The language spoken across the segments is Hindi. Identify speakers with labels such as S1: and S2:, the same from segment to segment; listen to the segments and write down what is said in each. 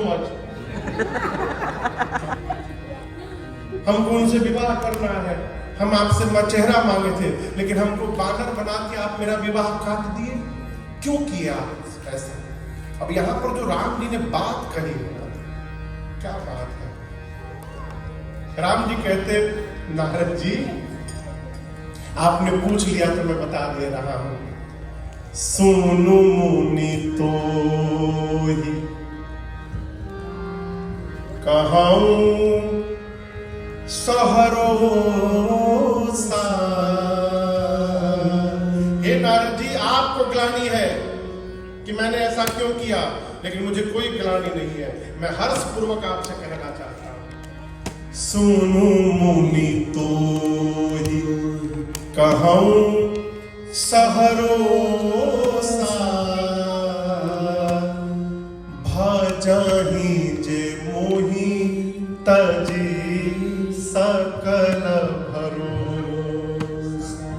S1: मच। हमको उनसे विवाह करना है, हम आपसे चेहरा मांगे थे, लेकिन हमको बानर बना के आप मेरा विवाह काट दिए, क्यों किया ऐसा? अब यहां पर जो राम जी ने बात कही है, क्या बात है? राम जी कहते, नारद जी आपने पूछ लिया तो मैं बता दे रहा हूं। सुनु मुनि तो ही कहूं सहरोसा। हे नारद जी, आपको ग्लानि है कि मैंने ऐसा क्यों किया, लेकिन मुझे कोई ग्लानि नहीं है। मैं हर्ष पूर्वक आपसे कहना चाहता हूं, सुनु मुनि तो ही कहूं सहरोसा। भजहि जे मोहि तजी सकल भरोसा।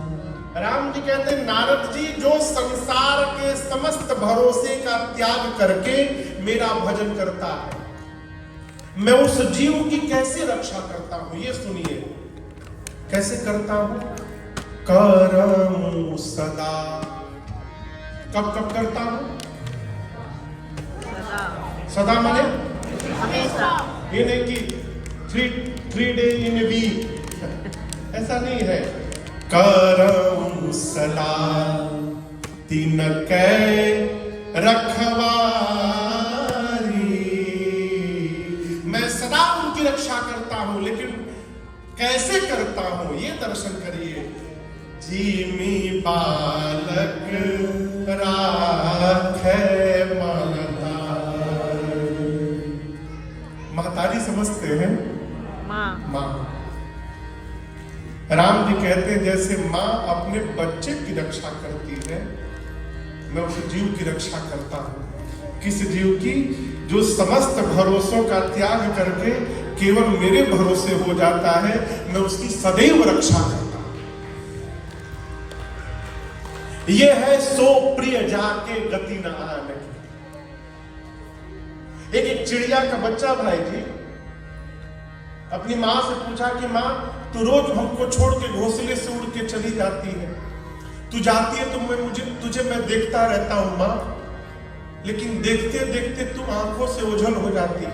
S1: राम जी कहते हैं, नारद जी जो संसार के समस्त भरोसे का त्याग करके मेरा भजन करता है, मैं उस जीव की कैसे रक्षा करता हूं, ये सुनिए। कैसे करता हूं? करमु सदा। कब कब करता हूं? सदा माने
S2: हमेशा।
S1: ये नहीं कि three day in a week, ऐसा नहीं है। करमु सदा तीन कै रखवारी। मैं सदा उनकी रक्षा करता हूं, लेकिन कैसे करता हूं ये दर्शन करिए। जीमी बालक राखे महतारी समझते हैं, माँ। राम जी कहते हैं, जैसे माँ अपने बच्चे की रक्षा करती है, मैं उस जीव की रक्षा करता हूं। किस जीव की? जो समस्त भरोसों का त्याग करके केवल मेरे भरोसे हो जाता है, मैं उसकी सदैव रक्षा करता हूं। यह है सो प्रिय जाके गति न आने। एक चिड़िया का बच्चा भाई जी अपनी माँ से पूछा कि माँ, तू रोज हमको छोड़ के घोंसले से उड़ के चली जाती है, तू जाती है तो तुझे मैं देखता रहता हूं माँ, लेकिन देखते देखते तू आंखों से ओझल हो जाती है,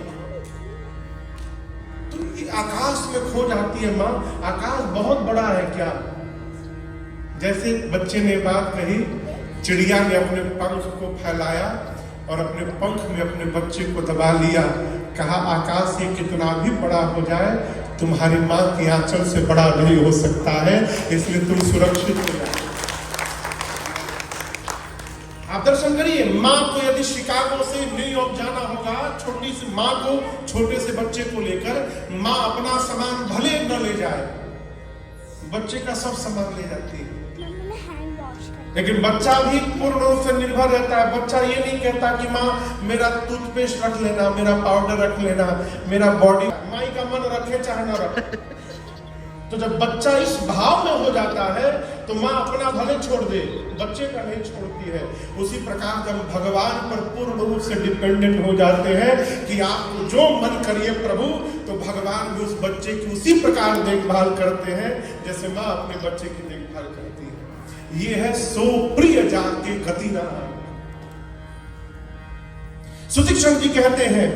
S1: तू आकाश में खो जाती है माँ। आकाश बहुत बड़ा है क्या? जैसे बच्चे ने बात कही, चिड़िया ने अपने पंख को फैलाया और अपने पंख में अपने बच्चे को दबा लिया। कहा, आकाश ये कितना भी बड़ा हो जाए, तुम्हारी माँ के आंचल से बड़ा नहीं हो सकता है, इसलिए तुम सुरक्षित हो जाए। आप दर्शन करिए, माँ को यदि शिकागो से न्यूयॉर्क जाना होगा, छोटी सी माँ को, छोटे से बच्चे को लेकर, माँ अपना सामान भले न ले जाए, बच्चे का सब सामान ले जाती है, लेकिन बच्चा भी पूर्ण रूप से निर्भर रहता है। बच्चा ये नहीं कहता कि माँ मेरा टूथपेस्ट रख लेना, मेरा पाउडर रख लेना, मेरा बॉडी, माई का मन रखे चाहे ना रखे। तो जब बच्चा इस भाव में हो जाता है तो माँ अपना भले छोड़ दे, बच्चे का नहीं छोड़ती है। उसी प्रकार जब भगवान पर पूर्ण रूप से डिपेंडेंट हो जाते हैं कि आपको जो मन करिए प्रभु, तो भगवान भी उस बच्चे की उसी प्रकार देखभाल करते हैं जैसे माँ अपने बच्चे की देखभाल करती है। ये है सो प्रिय जाके गति न आए। सुदीक्षण जी कहते हैं,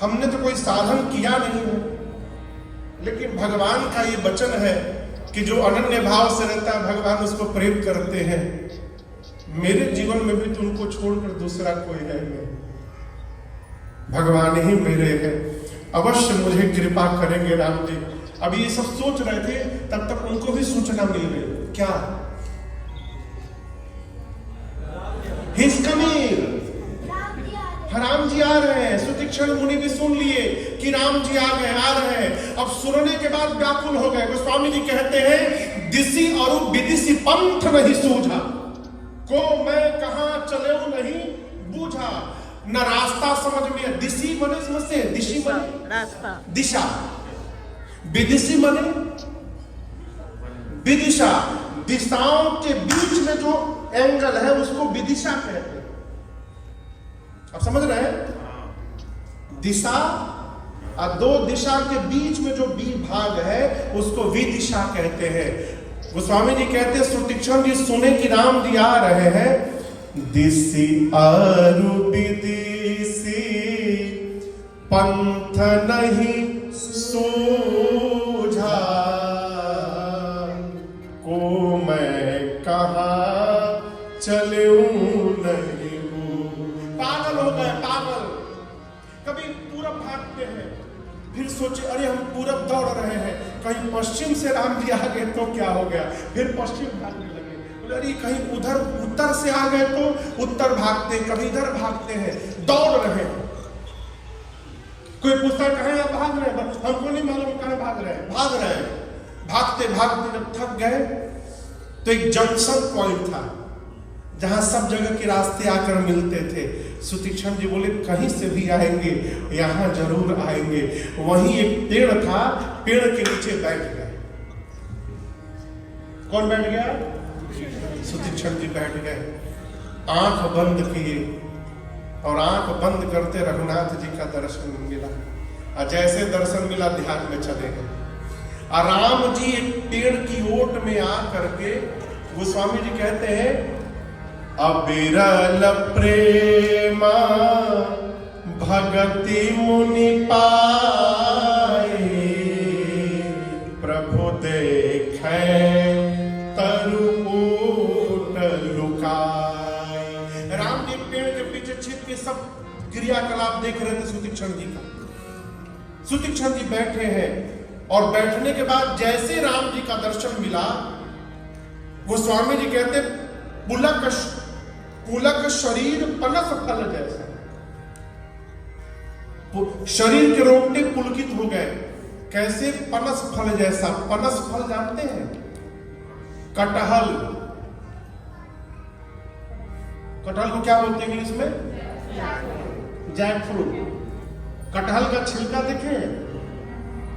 S1: हमने तो कोई साधन किया नहीं है, लेकिन भगवान का ये वचन है कि जो अनन्य भाव से रहता है भगवान उसको प्रेम करते हैं। मेरे जीवन में भी तुमको छोड़कर दूसरा कोई है नहीं, भगवान ही मेरे हैं। अवश्य मुझे कृपा करेंगे राम जी। अब ये सब सोच रहे थे, तब तक उनको भी सूचना मिल गई। क्या? He's coming। राम जी आ रहे हैं। सुतीक्षण मुनि भी सुन लिए कि राम जी आ रहे हैं। अब सुनने के बाद व्याकुल हो गए। गोस्वामी जी कहते हैं, दिशि और विदिशि पंथ नहीं सूझा, को मैं कहां चले नहीं बूझा। न रास्ता समझ में, दिशि मने समझते हैं, दिशि मने
S2: रास्ता,
S1: दिशा, विदिशि मने विदिशा। दिशाओं के बीच में जो एंगल है उसको विदिशा कहते हैं। आप समझ रहे हैं? दिशा और दो दिशा के बीच में जो बी भाग है उसको विदिशा कहते हैं। गोस्वामी जी कहते हैं सुतीक्षण जी सुने कि राम जी आ रहे हैं, दिशि अरु विदिशि पंथ नहीं सूझा, को मैं कहाँ चलूं नहीं हूं। पागल हो गए, पागल। कभी पूरब भागते हैं, फिर सोचे अरे हम पूरब दौड़ रहे हैं, कहीं पश्चिम से राम जी आ गए तो क्या हो गया, फिर पश्चिम भागने लगे। बोले अरे कहीं उधर उत्तर से आ गए तो उत्तर भागते, कभी इधर भागते हैं, दौड़ रहे हैं। कोई पूछता है कहाँ आप भाग रहे हैं, हमको नहीं मालूम कहाँ भाग रहे हैं, भाग रहे हैं। भागते भागते जब थक गए तो एक जंक्शन पॉइंट था जहां सब जगह के रास्ते आकर मिलते थे। सुतीक्षण जी बोले कहीं से भी आएंगे, यहां जरूर आएंगे। वहीं एक पेड़ था, पेड़ के नीचे बैठ गए। कौन बैठ गया? सुतीक्षण जी बैठ गए, आंख बंद किए और आंख बंद करते रघुनाथ जी का दर्शन मिला। और जैसे दर्शन मिला ध्यान में चले गए। और राम जी एक पेड़ की ओट में आ करके गोस्वामी जी कहते हैं अबिरल प्रेमा भगति मुनि पाए, प्रभु देखे तरुमूट लुकाए। राम जी पेड़ के पीछे छिप के सब क्रियाकलाप देख रहे थे सुतीक्षण जी का। सुतीक्षण जी बैठे हैं और बैठने के बाद जैसे राम जी का दर्शन मिला, गोस्वामी जी कहते पुलक शरीर पनस फल जैसा, शरीर के रोंगटे पुलकित हो गए। कैसे? पनस फल जैसा। पनस फल जानते हैं? कटहल। कटहल को क्या बोलते हैं इंग्लिश में? Jack fruit. कटहल का छिलका देखे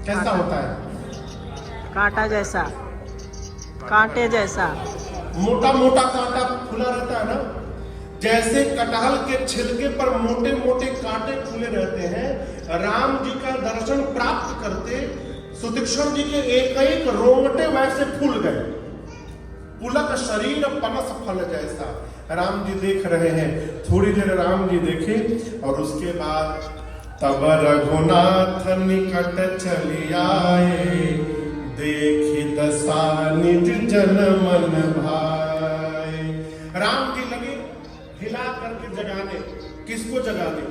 S1: कैसा होता है?
S2: कांटा जैसा, कांटे जैसा,
S1: मोटा मोटा कांटा खुला रहता है ना। जैसे कटहल के छिलके पर मोटे मोटे कांटे खुले रहते हैं, राम जी का दर्शन प्राप्त करते सुतीक्षण जी के एक एक रोंगटे वैसे फूल गए। पुलक शरीर पनस फल जैसा। राम जी देख रहे हैं। थोड़ी देर राम जी देखे और उसके बाद तब रघुनाथ निकट चली आए, देखी दशा निज जन मन भाए। राम जी लगे हिला करके जगाने। किसको जगाने?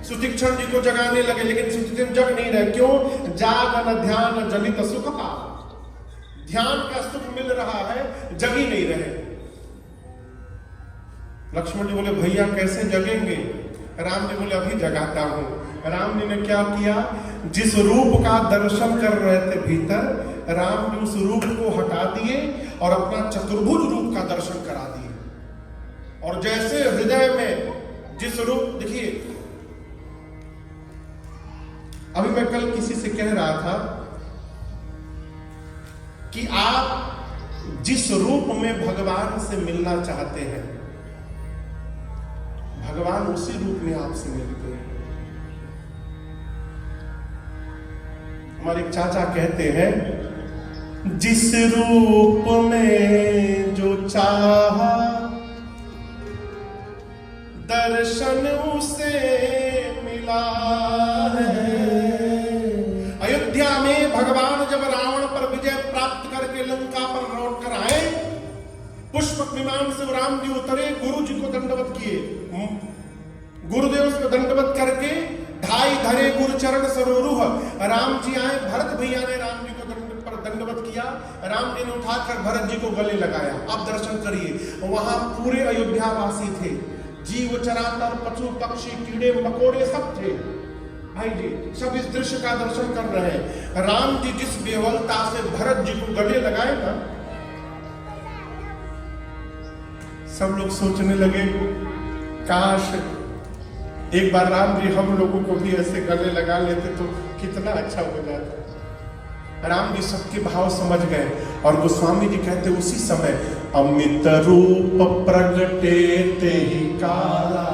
S1: सुतीक्षण जी को जगाने लगे, लेकिन सुतीक्षण जग नहीं रहे। क्यों? जागन ध्यान जनित सुख पा। ध्यान का सुख मिल रहा है, जग ही नहीं रहे। लक्ष्मण जी बोले भैया कैसे जगेंगे? राम जी बोले अभी जगाता हूं। राम जी ने क्या किया? जिस रूप का दर्शन कर रहे थे भीतर, राम जी उस रूप को हटा दिए और अपना चतुर्भुज रूप का दर्शन करा दिए। और जैसे हृदय में जिस रूप, देखिए अभी मैं कल किसी से कह रहा था कि आप जिस रूप में भगवान से मिलना चाहते हैं, भगवान उसी रूप में आपसे मिलते हैं। हमारे एक चाचा कहते हैं जिस रूप में जो चाहा दर्शन उसे मिला है। अयोध्या में भगवान जब रावण पर विजय प्राप्त करके लंका पर लौट कर आए, पुष्पक विमान से राम जी उतरे, गुरु जी को दंडवत किए। गुरुदेव को दंडवत करके ढाई धरे गुरु चरण सरोरुह। राम जी आए, भरत भैया ने राम जी को दंडवत किया। राम जी ने उठाकर भरत जी को गले लगाया। आप दर्शन करिए, वहां पूरे अयोध्या वासी थे, जीव चराचर पशु पक्षी कीड़े मकोड़े सब थे। भाई जी सब इस दृश्य का दर्शन कर रहे हैं। राम जी जिस बेवलता से भरत जी को गले लगाए ना, सब लोग सोचने लगे काश एक बार राम जी हम लोगों को भी ऐसे गले लगा लेते तो कितना अच्छा हो जाता। राम जी सबके भाव समझ गए और गोस्वामी जी कहते उसी समय अमित रूप प्रगटे ते ही काला,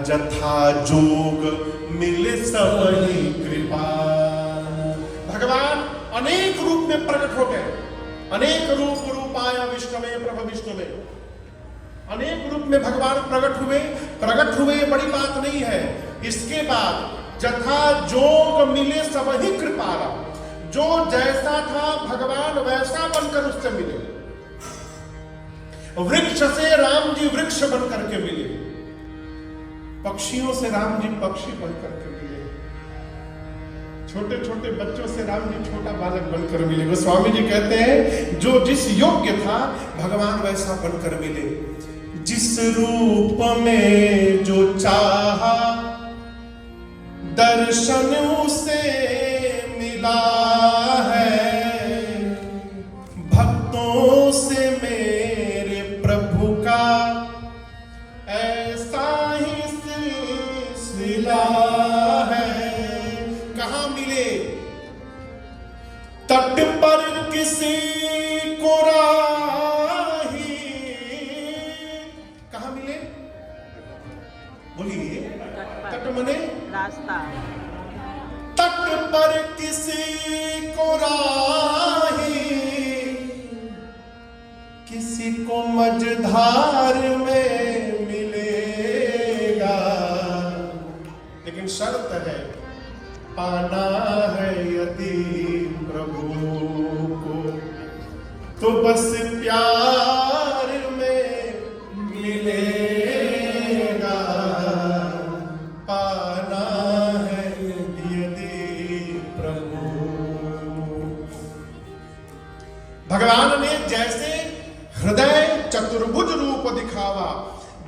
S1: जथा जोग मिले सबही कृपा। भगवान अनेक रूप में प्रकट हो गए, अनेक रूपाया विष्णुवे प्रभ विष्णुवे, अनेक रूप में भगवान प्रकट हुए बड़ी बात नहीं है। इसके बाद जथा जोग मिले सबही कृपाला, जो जैसा था भगवान वैसा बनकर उससे मिले। वृक्ष से राम जी वृक्ष बनकर के मिले, पक्षियों से राम जी पक्षी बनकर के मिले, छोटे छोटे बच्चों से राम जी छोटा बालक बनकर मिले। गोस्वामी जी कहते हैं जो जिस योग्य था भगवान वैसा बनकर मिले। जिस रूप में जो चाहा दर्शन उसे मिला है, भक्तों से मेरे प्रभु का ऐसा ही सिलसिला है। कहाँ मिले? तट पर किसी को राही, कहाँ मिले? बोलिए। तट मने
S2: रास्ता।
S1: तट पर किसी को राही, किसी को मझधार में मिलेगा। लेकिन शर्त है, पाना है यदि प्रभु को तो बस प्यार में मिलेगा। पाना है यदि प्रभु। भगवान ने जैसे हृदय चतुर्भुज रूप दिखावा,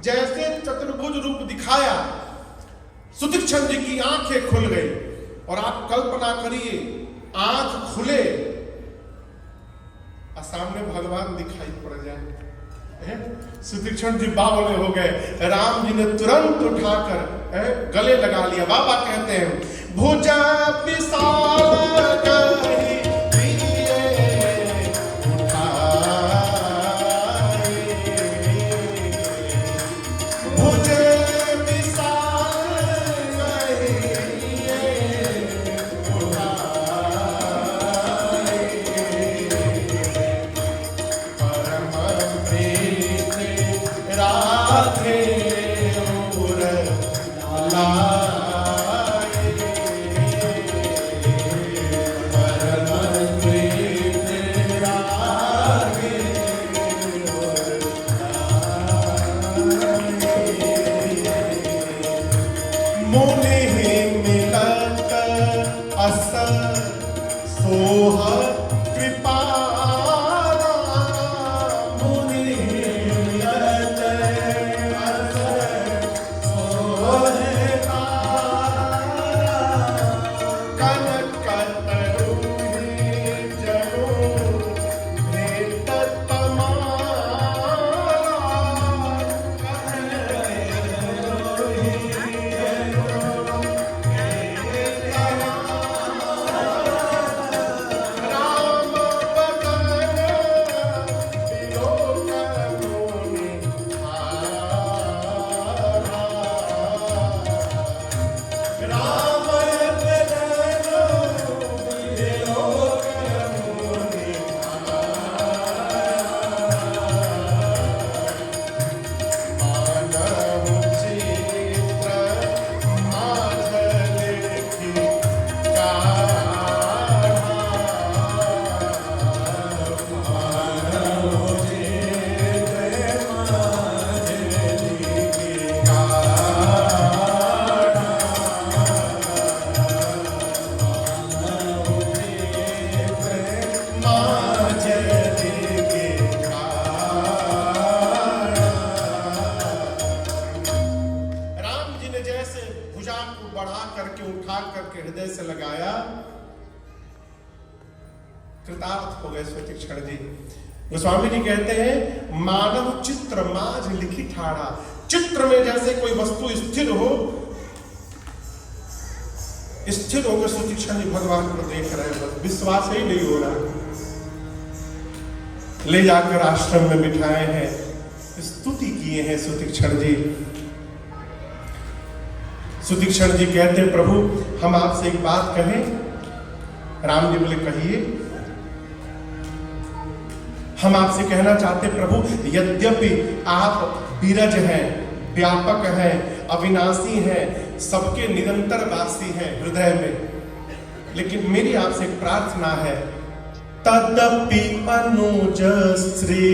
S1: जैसे चतुर्भुज रूप दिखाया, सुतीक्षण जी की आंखें खुल गई। और आप कल्पना करिए, आंख खुले और सामने भगवान दिखाई पड़ जाए। सुतीक्षण जी बावले हो गए। राम जी ने तुरंत उठाकर गले लगा लिया। बाबा कहते हैं भुजा विशाल करी कृतार्थ हो गए सुतीक्षण जी। गोस्वामी जी कहते हैं मानव चित्र माझ लिखी ठाड़ा। चित्र में जैसे कोई वस्तु स्थिर हो, स्थिर होकर सुतीक्षण जी भगवान को देख रहे हैं, बस विश्वास ही नहीं हो रहा। ले जाकर आश्रम में बिठाए हैं, स्तुति किए हैं सुतीक्षण जी। सुतीक्षण जी कहते हैं प्रभु हम आपसे एक बात कहें। राम जी बोले कहिए। हम आपसे कहना चाहते प्रभु, यद्यपि आप विरज हैं, व्यापक हैं, अविनाशी हैं, सबके निरंतर वासी हैं हृदय में, लेकिन मेरी आपसे एक प्रार्थना है, तदपि अनुज श्री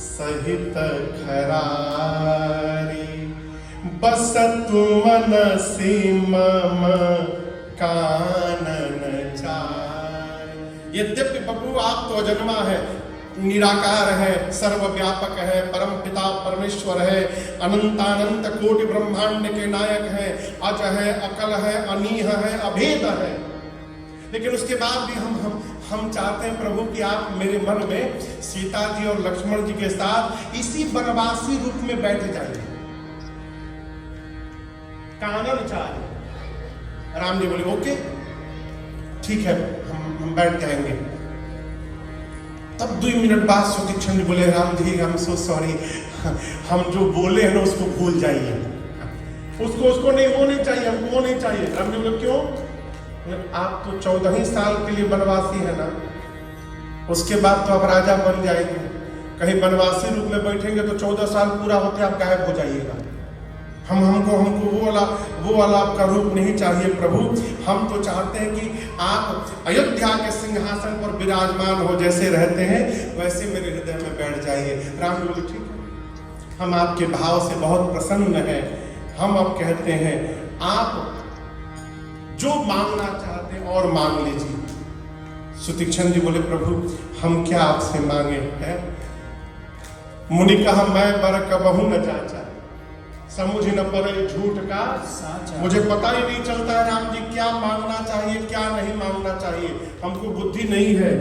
S1: सहित खरारी बसतु मनसि मम कानन चारि। यद्यपि प्रभु आप तो अजन्मा है, निराकार है, सर्वव्यापक है, परम पिता परमेश्वर है, अनंतानंत कोटि ब्रह्मांड के नायक है, अज है, अकल है, अनीह है, अभेद है, लेकिन उसके बाद भी हम चाहते हैं प्रभु कि आप मेरे मन में सीता जी और लक्ष्मण जी के साथ इसी वनवासी रूप में बैठ जाइए। कानन चाहे। राम जी बोले ओके ठीक है, हम बैठ जाएंगे। तब 2 मिनट बाद सुतीक्षण जी बोले, Ram ji I am so sorry, हम जो बोले हैं ना उसको भूल जाइए, उसको नहीं, वो नहीं चाहिए हमको, वो नहीं चाहिए। राम जी बोले क्यों? आप तो 14 ही साल के लिए वनवासी है ना, उसके बाद तो आप राजा बन जाएंगे, कहीं वनवासी रूप में बैठेंगे तो 14 साल पूरा होते आप गायब हो जाइएगा। हमको वो वाला आपका रूप नहीं चाहिए प्रभु। हम तो चाहते हैं कि आप अयोध्या के सिंहासन पर विराजमान हो, जैसे रहते हैं वैसे मेरे हृदय में बैठ जाइए। राम जी बोले ठीक है, हम आपके भाव से बहुत प्रसन्न हैं। हम अब कहते हैं आप जो मांगना चाहते हैं और मांग लीजिए। सुतीक्षण जी बोले प्रभु हम क्या आपसे मांगे हैं? मुनि कहा मैं बर कबहू न जाचा, समुझ न पड़े झूठ का साचा। मुझे पता ही नहीं चलता है राम जी क्या मांगना चाहिए क्या नहीं मांगना चाहिए, हमको बुद्धि नहीं है।